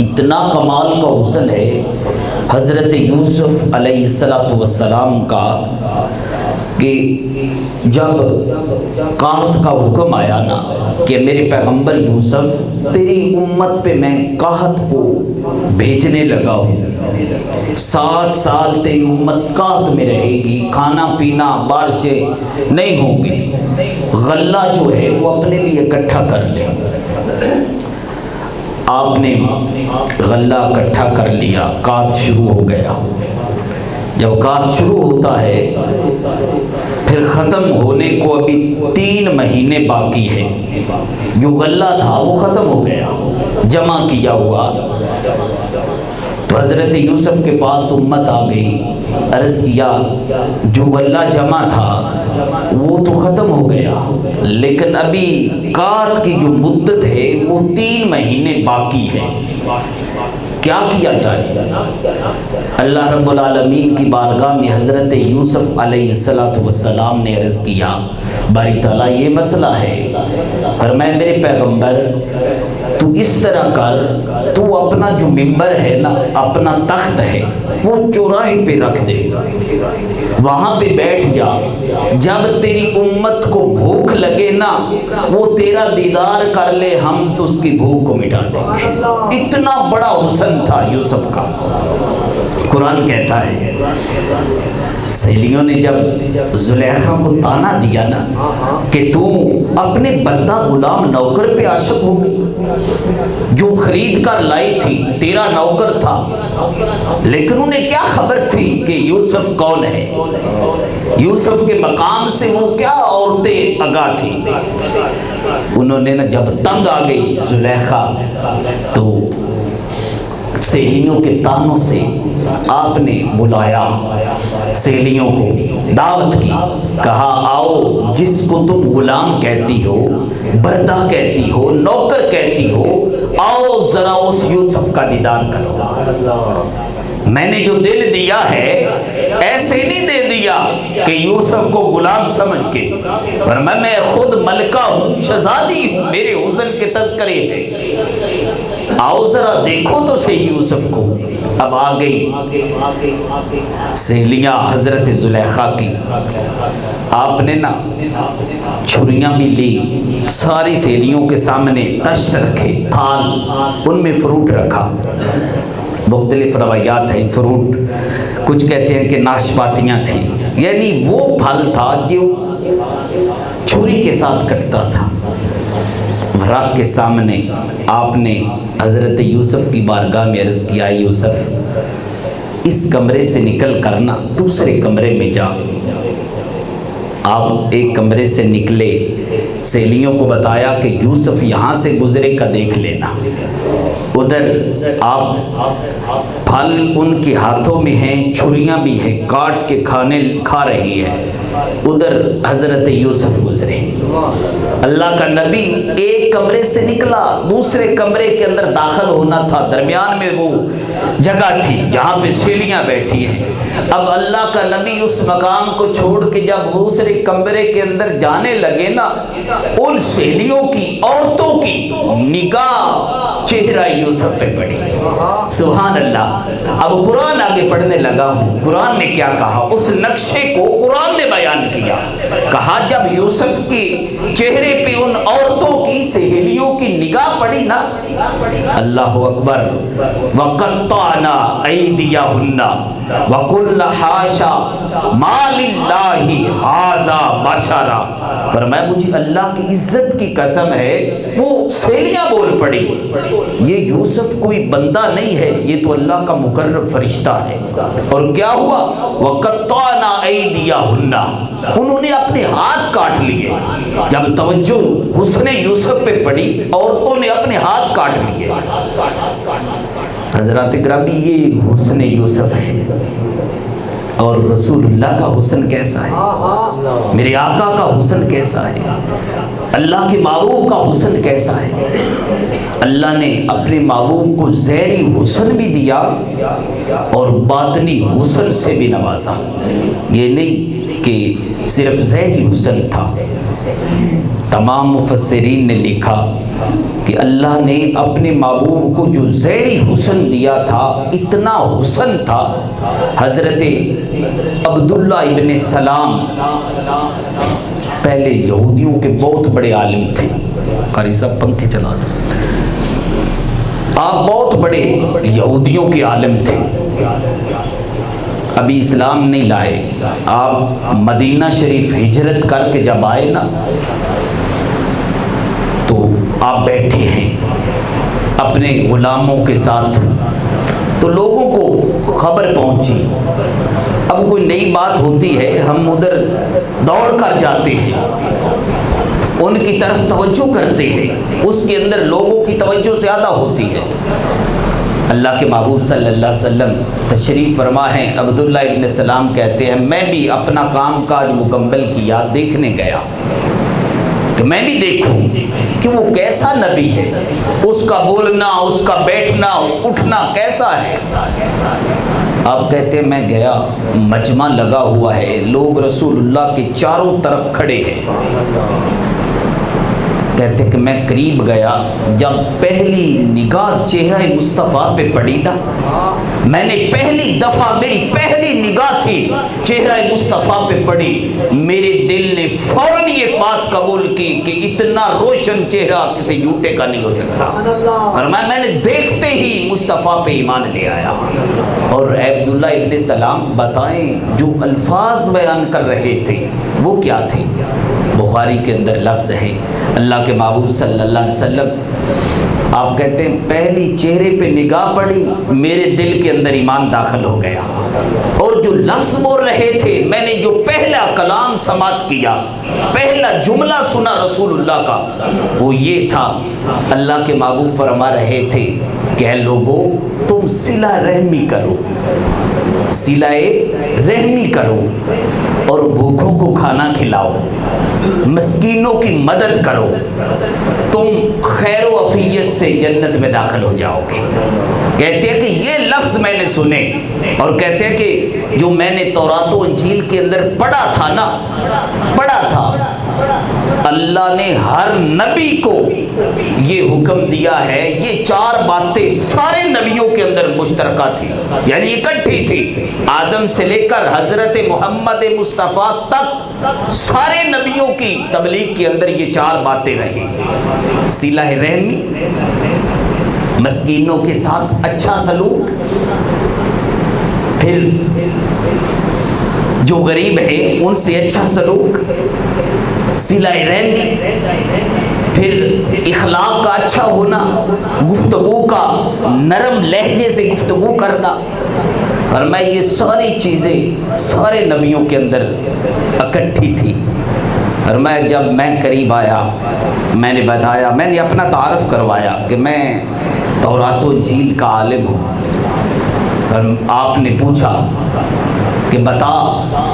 اتنا کمال کا حسن ہے حضرت یوسف علیہ السلام کا کہ جب قحط کا حکم آیا نا کہ میرے پیغمبر یوسف تیری امت پہ میں قحط کو بھیجنے لگا ہوں، 7 سال تیری امت قحط میں رہے گی، کھانا پینا بارشیں نہیں ہوں گی، غلہ جو ہے وہ اپنے لیے اکٹھا کر لے۔ آپ نے غلہ اکٹھا کر لیا، قحط شروع ہو گیا۔ جب قحط شروع ہوتا ہے پھر ختم ہونے کو ابھی 3 مہینے باقی ہے، جو غلہ تھا وہ ختم ہو گیا جمع کیا ہوا۔ تو حضرت یوسف کے پاس امت آ گئی، عرض کیا جو غلہ جمع تھا وہ تو ختم ہو گیا، لیکن ابھی قحط کی جو مدت ہے وہ 3 مہینے باقی ہے، کیا کیا جائے؟ اللہ رب العالمین کی بارگاہ میں حضرت یوسف علیہ السلام نے عرض کیا باری تعالیٰ یہ مسئلہ ہے، فرمایا میرے پیغمبر تو اس طرح کر، تو اپنا جو ممبر ہے نا، اپنا تخت ہے وہ چوراہے پہ رکھ دے، وہاں پہ بیٹھ جا، جب تیری امت کو بھوک لگے نا وہ تیرا دیدار کر لے، ہم تو اس کی بھوک کو مٹا دیں گے۔ اتنا بڑا حسن تھا یوسف کا۔ قرآن کہتا ہے سہیلیوں نے جب زلیخا کو تانا دیا نا کہ تو اپنے بردہ غلام نوکر پہ عاشق ہو گئی، جو خرید کر لائی تھی تیرا نوکر تھا، لیکن انہیں کیا خبر تھی کہ یوسف کون ہے، یوسف کے مقام سے وہ کیا عورتیں آگاہ تھی۔ انہوں نے نا جب تنگ آ گئی زلیخا تو سہیلیوں کے تانوں سے آپ نے بلایا، سہیلیوں کو دعوت کی، کہا آؤ جس کو تم غلام کہتی ہو، بردہ کہتی ہو، نوکر کہتی ہو، آؤ ذرا اس یوسف کا دیدار کرو۔ میں نے جو دل دیا ہے ایسے نہیں دے دیا کہ یوسف کو غلام سمجھ کے، ورنہ میں خود ملکہ ہوں، شہزادی ہوں، میرے حسن کے تذکرے ہیں، آؤ ذرا دیکھو تو صحیح یوسف کو۔ اب آ گئی سہیلیاں حضرت زلیخا کی، آپ نے نا چھریاں بھی لی، ساری سہیلیوں کے سامنے تشت رکھے، تھال، ان میں فروٹ رکھا، مختلف روایات ہیں، فروٹ کچھ کہتے ہیں کہ ناشپاتیاں تھیں، یعنی وہ پھل تھا جو چھری کے ساتھ کٹتا تھا۔ راک کے سامنے آپ نے حضرت یوسف کی بارگاہ میں عرض کیا یوسف اس کمرے سے نکل کر نا دوسرے کمرے میں جا۔ آپ ایک کمرے سے نکلے، سہیلیوں کو بتایا کہ یوسف یہاں سے گزرے کا دیکھ لینا، ادھر آپ پھل ان کے ہاتھوں میں ہیں، چھریاں بھی ہیں، کاٹ کے کھا رہی ہے، ادھر حضرت یوسف گزرے۔ اللہ کا نبی ایک کمرے سے نکلا، دوسرے کمرے کے اندر داخل ہونا تھا، درمیان میں وہ جگہ تھی جہاں پہ سہیلیاں بیٹھی ہیں۔ اب اللہ کا نبی اس مقام کو چھوڑ کے جب دوسرے کمرے کے اندر جانے لگے نا، ان سہیلیوں کی، عورتوں کی نگاہ چہرہ یوسف پہ پڑی۔ سبحان اللہ۔ اب قرآن آگے پڑھنے لگا ہوں، قرآن نے کیا کہا، اس نقشے کو قرآن نے بیان کیا، کہا جب یوسف کے چہرے پہ ان عورتوں کی، سہیلیوں کی نگاہ پڑی نا، اللہ اکبر، وَقَطَّعْنَا أَيْدِيَهُنَّ وَقُلْنَ حَاشَا مَا لِلَّهِ هَٰذَا بَشَرًا، فرمایا مجھے اللہ کی عزت کی قسم ہے، وہ سہیلیاں بول پڑی یہ یوسف کوئی بندہ نہیں ہے، یہ تو اللہ کا مقرب فرشتہ ہے۔ اور کیا ہوا، وَقَطَّعْنَا أَيْدِيَهُنَّ، انہوں نے اپنے ہاتھ کاٹ لیے۔ جب توجہ حسن یوسف پہ پڑی، عورتوں نے اپنے ہاتھ کاٹ لیے۔ حضرات گرامی یہ حسن یوسف ہے، اور رسول اللہ کا حسن کیسا ہے، میرے آقا کا حسن کیسا ہے، اللہ کے محبوب کا حسن کیسا ہے۔ اللہ نے اپنے محبوب کو ظاہری حسن بھی دیا اور باطنی حسن سے بھی نوازا، یہ نہیں کہ صرف ظاہری حسن تھا، تمام مفسرین نے لکھا کہ اللہ نے اپنے محبوب کو جو ظاہری حسن دیا تھا، اتنا حسن تھا. حضرت عبداللہ ابن سلام پہلے یہودیوں کے بہت بڑے عالم تھے. قاری صاحب پنکھے چلا دیں. آپ بہت بڑے یہودیوں کے عالم تھے، ابھی اسلام نہیں لائے. آپ مدینہ شریف ہجرت کر کے جب آئے نا، تو آپ بیٹھے ہیں اپنے غلاموں کے ساتھ، تو لوگوں کو خبر پہنچی. اب کوئی نئی بات ہوتی ہے، ہم ادھر دوڑ کر جاتے ہیں، ان کی طرف توجہ کرتے ہیں، اس کے اندر لوگوں کی توجہ زیادہ ہوتی ہے. اللہ کے محبوب صلی اللہ علیہ وسلم تشریف فرما ہیں. عبداللہ ابن سلام کہتے ہیں میں بھی اپنا کام کاج مکمل کیا، دیکھنے گیا کہ میں بھی دیکھوں کہ وہ کیسا نبی ہے، اس کا بولنا، اس کا بیٹھنا اٹھنا کیسا ہے. آپ کہتے ہیں میں گیا، مجمع لگا ہوا ہے، لوگ رسول اللہ کے چاروں طرف کھڑے ہیں. کہتے کہ میں قریب گیا، جب پہلی نگاہ چہرہ مصطفیٰ پہ پڑی نا، میں نے پہلی دفعہ، میری پہلی نگاہ تھی چہرہ مصطفیٰ پہ پڑی، میرے دل نے فوراً یہ بات قبول کی کہ اتنا روشن چہرہ کسی جھوٹے کا نہیں ہو سکتا. اور میں نے دیکھتے ہی مصطفیٰ پہ ایمان لے آیا. اور عبداللہ ابن سلام بتائیں جو الفاظ بیان کر رہے تھے وہ کیا تھے؟ بخاری کے اندر لفظ ہے، اللہ کے محبوب صلی اللہ علیہ وسلم آپ کہتے ہیں پہلی چہرے پہ نگاہ پڑی، میرے دل کے اندر ایمان داخل ہو گیا. اور جو لفظ بول رہے تھے، میں نے جو پہلا کلام سماعت کیا، پہلا جملہ سنا رسول اللہ کا، وہ یہ تھا. اللہ کے محبوب فرما رہے تھے کہ اے لوگو تم صلہ رحمی کرو، صلہ رحمی کرو، اور بھوکوں کو کھانا کھلاؤ، مسکینوں کی مدد کرو، تم خیر و عافیت سے جنت میں داخل ہو جاؤ گے. کہتے ہیں کہ یہ لفظ میں نے سنے، اور کہتے ہیں کہ جو میں نے تورات و انجیل کے اندر پڑھا تھا نا، پڑھا تھا، اللہ نے ہر نبی کو یہ حکم دیا ہے. یہ چار باتیں سارے نبیوں کے اندر مشترکہ تھی، یعنی اکٹھی تھی. آدم سے لے کر حضرت محمد مصطفیٰ تک سارے نبیوں کی تبلیغ کے اندر یہ چار باتیں رہی. صلہ رحمی، مسکینوں کے ساتھ اچھا سلوک، پھر جو غریب ہے ان سے اچھا سلوک، صلہ رحمی، پھر اخلاق کا اچھا ہونا، گفتگو کا نرم لہجے سے گفتگو کرنا. فرمایا یہ ساری چیزیں سارے نبیوں کے اندر اکٹھی تھی. فرمایا جب میں قریب آیا، میں نے بتایا، میں نے اپنا تعارف کروایا کہ میں تورات و انجیل کا عالم ہوں. اور آپ نے پوچھا کہ بتا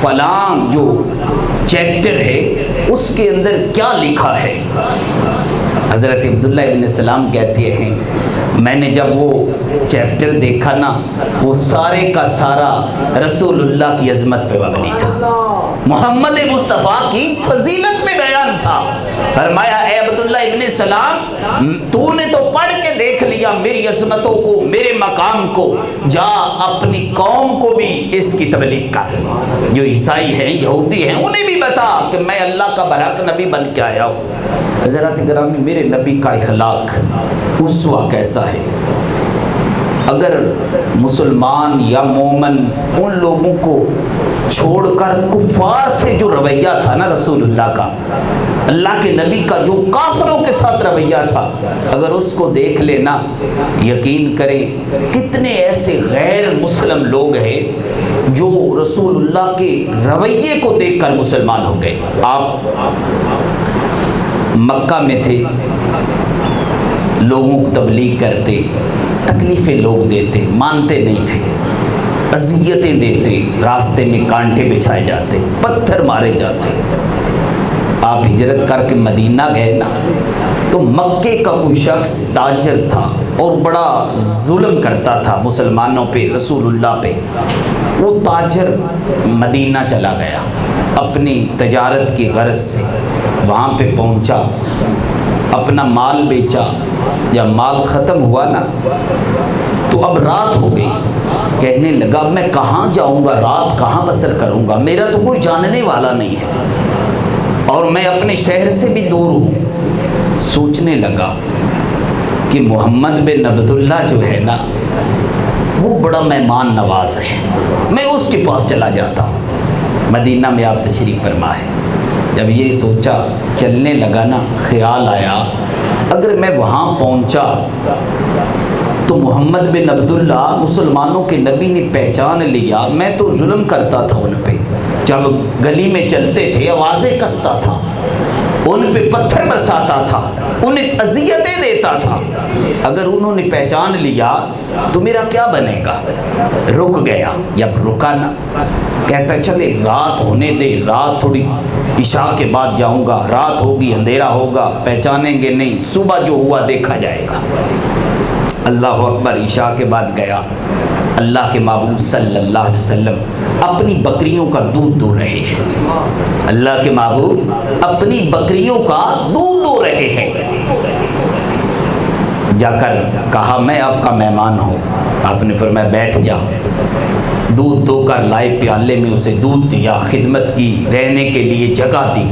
فلاں جو چیپٹر ہے اس کے اندر کیا لکھا ہے. حضرت عبداللہ ابن سلام کہتے ہیں میں نے جب وہ چیپٹر دیکھا نا، وہ سارے کا سارا رسول اللہ کی عظمت پہ مبنی تھا، محمد مصطفیٰ کی فضیلت میں بیان تھا. فرمایا اے عبداللہ ابن سلام، تو نے تو پڑھ کے دیکھ لیا میری عظمتوں کو، میرے مقام کو، جا اپنی قوم کو بھی اس کی تبلیغ کر. جو عیسائی ہیں، یہودی ہیں، انہیں بھی بتا کہ میں اللہ کا برحق نبی بن کے آیا ہوں. حضرات گرامی، میرے نبی کا اخلاق اسوہ کیسا ہے. اگر مسلمان یا مومن ان لوگوں کو چھوڑ کر کفار سے جو رویہ تھا نا رسول اللہ کا، اللہ کے نبی کا جو کافروں کے ساتھ رویہ تھا، اگر اس کو دیکھ لینا، یقین کریں کتنے ایسے غیر مسلم لوگ ہیں جو رسول اللہ کے رویے کو دیکھ کر مسلمان ہو گئے. آپ مکہ میں تھے، لوگوں کو تبلیغ کرتے، تکلیفیں لوگ دیتے، مانتے نہیں تھے، اذیتیں دیتے، راستے میں کانٹے بچھائے جاتے، پتھر مارے جاتے. آپ ہجرت کر کے مدینہ گئے نا، تو مکے کا کوئی شخص تاجر تھا اور بڑا ظلم کرتا تھا مسلمانوں پہ، رسول اللہ پہ. وہ تاجر مدینہ چلا گیا اپنی تجارت کی غرض سے، وہاں پہ پہنچا، اپنا مال بیچا، جب مال ختم ہوا نا تو اب رات ہو گئی، کہنے لگا میں کہاں جاؤں گا، رات کہاں بسر کروں گا، میرا تو کوئی جاننے والا نہیں ہے اور میں اپنے شہر سے بھی دور ہوں۔ سوچنے لگا کہ محمد بن عبداللہ جو ہے نا وہ بڑا مہمان نواز ہے، میں اس کے پاس چلا جاتا ہوں۔ مدینہ میں آپ تشریف فرما ہے۔ جب یہ سوچا چلنے لگا نا، خیال آیا اگر میں وہاں پہنچا تو محمد بن عبداللہ مسلمانوں کے نبی نے پہچان لیا، میں تو ظلم کرتا تھا ان پہ، جب گلی میں چلتے تھے آوازیں کستا تھا، ان پہ پتھر برساتا تھا، انہیں اذیتیں دیتا تھا، اگر انہوں نے پہچان لیا تو میرا کیا بنے گا۔ رک گیا، جب رکا نا کہتا چلے رات ہونے دے، رات تھوڑی عشاء کے بعد جاؤں گا، رات ہوگی اندھیرا ہوگا پہچانیں گے نہیں، صبح جو ہوا دیکھا جائے گا۔ اللہ اکبر، عشاء کے بعد گیا، اللہ کے محبوب صلی اللہ علیہ وسلم اپنی بکریوں کا دودھ دو رہے ہیں، اللہ کے محبوب اپنی بکریوں کا دودھ دو رہے ہیں۔ جا کر کہا میں آپ کا مہمان ہوں، آپ نے فرمایا بیٹھ جا، دودھ دو کر لائے، پیالے میں اسے دودھ دیا، خدمت کی، رہنے کے لیے جگہ دی،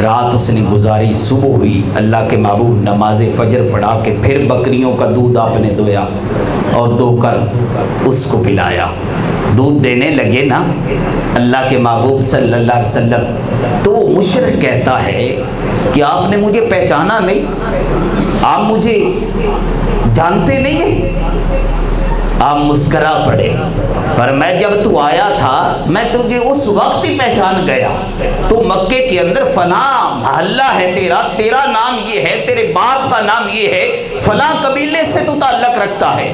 رات اس نے گزاری، صبح ہوئی، اللہ کے محبوب نماز فجر پڑھا کے پھر بکریوں کا دودھ آپ نے دویا اور دو کر اس کو پلایا۔ دودھ دینے لگے نا اللہ کے محبوب صلی اللہ علیہ وسلم تو وہ مشرک کہتا ہے کہ آپ نے مجھے پہچانا نہیں، آپ مجھے جانتے نہیں ہیں۔ آپ مسکرا پڑے، پر میں جب تو آیا تھا میں تجھے اس وقت ہی پہچان گیا، تو مکے کے اندر فلاں محلہ ہے تیرا، تیرا نام یہ ہے، تیرے باپ کا نام یہ ہے، فلاں قبیلے سے تو تعلق رکھتا ہے۔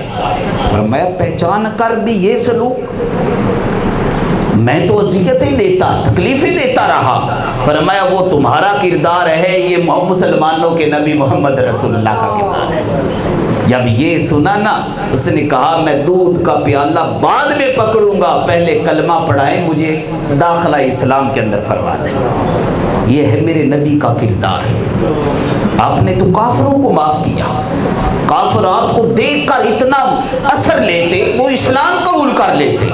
پر میں پہچان کر بھی یہ سلوک، میں تو اذیتیں دیتا، تکلیفیں دیتا رہا۔ فرمایا وہ تمہارا کردار ہے، یہ مسلمانوں کے نبی محمد رسول اللہ کا کردار ہے۔ جب یہ سنا نا اس نے کہا میں دودھ کا پیالہ بعد میں پکڑوں گا، پہلے کلمہ پڑھائیں، مجھے داخلہ اسلام کے اندر فرما دیں۔ یہ ہے میرے نبی کا کردار۔ آپ نے تو کافروں کو معاف کیا، کافر آپ کو دیکھ کر اتنا اثر لیتے وہ اسلام قبول کر لیتے۔